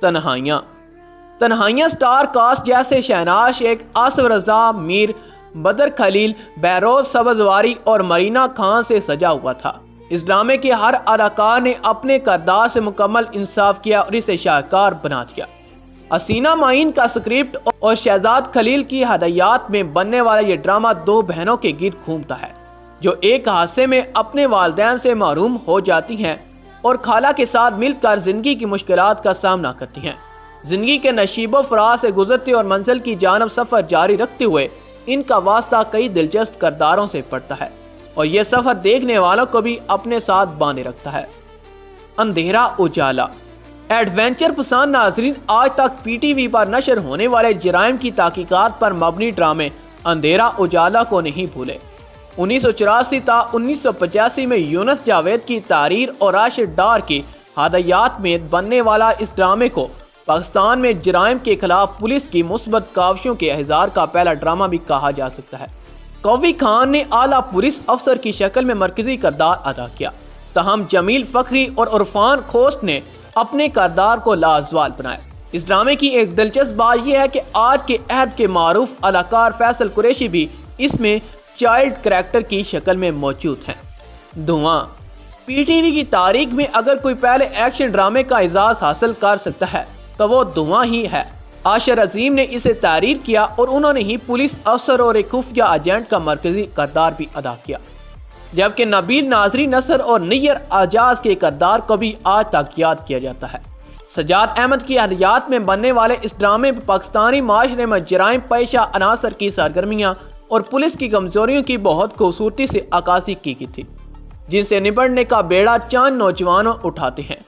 Tanhaiyan star cost جیسے شہناز شیخ، آصف رضا، میر بدر خلیل، بہروز سبزواری اور Merina Khan سے سجا ہوا تھا۔ اس ڈرامے کے ہر اداکار نے اپنے کردار سے مکمل انصاف کیا اور اسے شاہکار بنا دیا۔ حسینہ معین کا سکرپٹ اور شہزاد خلیل کی ہدایات میں بننے والا یہ ڈرامہ دو بہنوں کے گرد گھومتا ہے جو ایک حادثے میں اپنے والدین سے محروم ہو جاتی ہیں اور خالہ کے ساتھ مل کر زندگی کی مشکلات کا سامنا کرتی ہیں۔ زندگی کے نشیب و فراز سے گزرتے اور منزل کی جانب سفر جاری رکھتے ہوئے ان کا واسطہ کئی دلچسپ کرداروں سے پڑتا ہے اور یہ سفر دیکھنے والوں کو بھی اپنے ساتھ باندھے رکھتا ہے۔ اندھیرا اجالا۔ ایڈونچر پسند ناظرین آج تک پی ٹی وی پر نشر ہونے والے جرائم کی تحقیقات پر مبنی ڈرامے اندھیرا اجالا کو نہیں بھولے۔ 1984 تا 1985 میں یونس جاوید کی تحریر اور راشد ڈار کی ہدایات میں بننے والا اس ڈرامے کو پاکستان میں جرائم کے خلاف پولیس کی مثبت کاوشوں کے اظہار کا پہلا ڈرامہ بھی کہا جا سکتا ہے۔ کوی خان نے اعلیٰ پولیس افسر کی شکل میں مرکزی کردار ادا کیا، تاہم جمیل فخری اور عرفان کھوسٹ نے اپنے کردار کو لازوال بنایا۔ اس ڈرامے کی ایک دلچسپ بات یہ ہے کہ آج کے عہد کے معروف اداکار فیصل قریشی بھی اس میں چائلڈ کریکٹر کی شکل میں موجود ہیں۔ دھواں۔ پی ٹی وی کی تاریخ میں اگر کوئی پہلے ایکشن ڈرامے کا اعزاز حاصل کر سکتا ہے تو وہ دھواں ہی ہے۔ عاشر عظیم نے اسے تحریر کیا اور انہوں نے ہی پولیس افسر اور ایک خفیہ ایجنٹ کا مرکزی کردار بھی ادا کیا، جبکہ نبیل ناظری نصر اور نیر اعجاز کے کردار کو بھی آج تک یاد کیا جاتا ہے۔ سجاد احمد کی ہدایات میں بننے والے اس ڈرامے میں پاکستانی معاشرے میں جرائم پیشہ عناصر کی سرگرمیاں اور پولیس کی کمزوریوں کی بہت خوبصورتی سے عکاسی کی گئی تھی، جن سے نبٹنے کا بیڑا چند نوجوانوں اٹھاتے ہیں،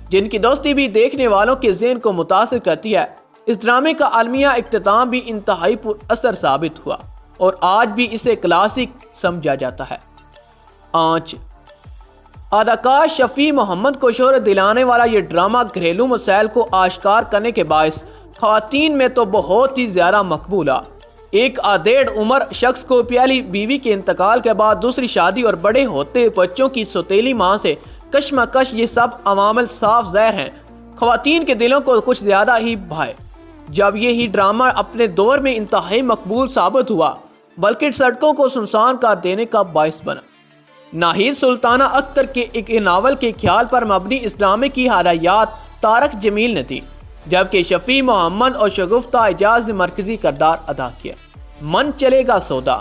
جن کی دوستی بھی دیکھنے والوں کے ذہن کو متاثر کرتی ہے۔ اس ڈرامے کا عالمیہ اختتام بھی انتہائی پر اثر ثابت ہوا اور آج بھی اسے کلاسک سمجھا جاتا ہے۔ آنچ۔ اداکار شفیع محمد کو شہرت دلانے والا یہ ڈرامہ گھریلو مسائل کو آشکار کرنے کے باعث خواتین میں تو بہت ہی زیادہ مقبول ہے۔ ایک آدھیڑ عمر شخص کو پہلی بیوی کے انتقال کے بعد دوسری شادی اور بڑے ہوتے بچوں کی سوتیلی ماں سے کشمکش، یہ سب عوامل صاف ظاہر ہیں خواتین کے دلوں کو کچھ زیادہ ہی بھائے۔ جب یہی ڈرامہ اپنے دور میں انتہائی مقبول ثابت ہوا بلکہ سڑکوں کو سنسان کر دینے کا باعث بنا۔ ناہید سلطانہ اختر کے ایک ناول کے خیال پر مبنی اس ڈرامے کی ہدایات طارق جمیل نے دی، جبکہ شفیع محمد اور شگفتہ اعجاز نے مرکزی کردار ادا کیا۔ من چلے گا سودا۔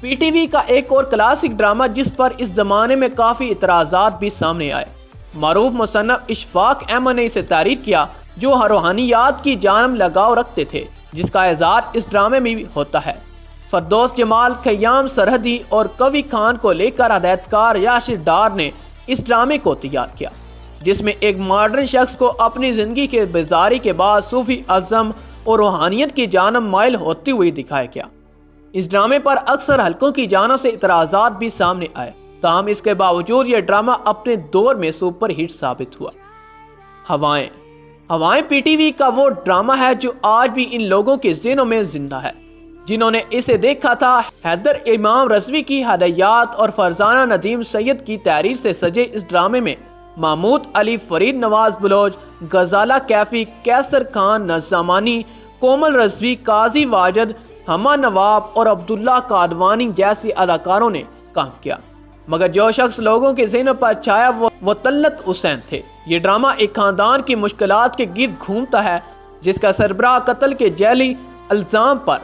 پی ٹی وی کا ایک اور کلاسک ڈرامہ جس پر اس زمانے میں کافی اعتراضات بھی سامنے آئے۔ معروف مصنف اشفاق احمد نے اسے تحریر کیا جو روحانیات کی جانب لگاؤ رکھتے تھے، جس کا اظہار اس ڈرامے میں بھی ہوتا ہے۔ فردوس جمال، خیام سرحدی اور کوی خان کو لے کر ہدایتکار راشد ڈار نے اس ڈرامے کو تیار کیا، جس میں ایک ماڈرن شخص کو اپنی زندگی کے بیزاری کے بعد صوفی عزم اور روحانیت کی جانب مائل ہوتی ہوئی دکھایا گیا۔ اس ڈرامے پر اکثر حلقوں کی جانب سے اعتراضات بھی سامنے آئے، تاہم اس کے باوجود یہ ڈرامہ اپنے دور میں سپر ہٹ ثابت ہوا۔ ہوائیں پی ٹی وی کا وہ ڈرامہ ہے جو آج بھی ان لوگوں کے ذہنوں میں زندہ ہے جنہوں نے اسے دیکھا تھا۔ حیدر امام رضوی کی ہدایات اور فرزانہ ندیم سید کی تحریر سے سجے اس ڈرامے میں محمود علی، فرید نواز بلوچ، غزالہ کیفی، کیسر خان نظامانی، کومل رضوی، قاضی واجد، ہما نواب اور عبداللہ قادوانی جیسے اداکاروں نے کام کیا، مگر جو شخص لوگوں کے ذہنوں پر چھایا وہ طلعت حسین تھے۔ یہ ڈرامہ ایک خاندان کی مشکلات کے گرد گھومتا ہے جس کا سربراہ قتل کے جعلی الزام پر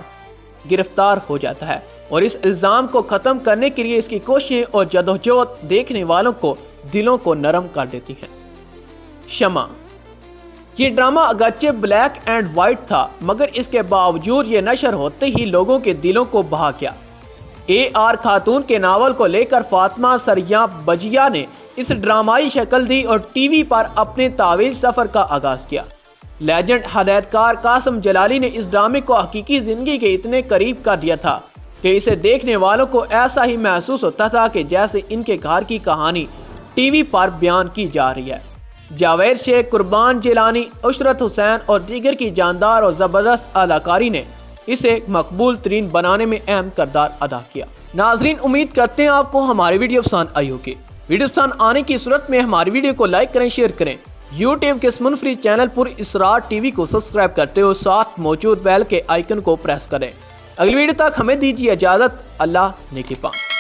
گرفتار ہو جاتا ہے اور اس الزام کو ختم کرنے کے لیے اس کی کوششیں اور جدوجہد دیکھنے والوں کو دلوں کو نرم کر دیتی ہیں۔ شمع۔ یہ ڈرامہ اگرچہ بلیک اینڈ وائٹ تھا مگر اس کے باوجود یہ نشر ہوتے ہی لوگوں کے دلوں کو بہا گیا۔ اے آر خاتون کے ناول کو لے کر فاطمہ سریاں بجیا نے اس ڈرامائی شکل دی اور ٹی وی پر اپنے طویل سفر کا آغاز کیا۔ لیجنڈ ہدایتکار قاسم جلالی نے اس ڈرامے کو حقیقی زندگی کے اتنے قریب کر دیا تھا کہ اسے دیکھنے والوں کو ایسا ہی محسوس ہوتا تھا کہ جیسے ان کے گھر کی کہانی ٹی وی پر بیان کی جا رہی ہے۔ جاوید شیخ، قربان جیلانی، عشرت حسین اور دیگر کی جاندار اور زبردست اداکاری نے اسے مقبول ترین بنانے میں اہم کردار ادا کیا۔ ناظرین، امید کرتے ہیں آپ کو ہماری ویڈیو پسند آئی ہوگی۔ ویڈیو پسند آنے کی صورت میں ہماری ویڈیو کو لائک کریں، شیئر کریں۔ YouTube کے اس منفرد چینل پر اسرار ٹی وی کو سبسکرائب کرتے ہو، ساتھ موجود بیل کے آئیکن کو پریس کریں۔ اگلی ویڈیو تک ہمیں دیجیے اجازت۔ اللہ نگہبان۔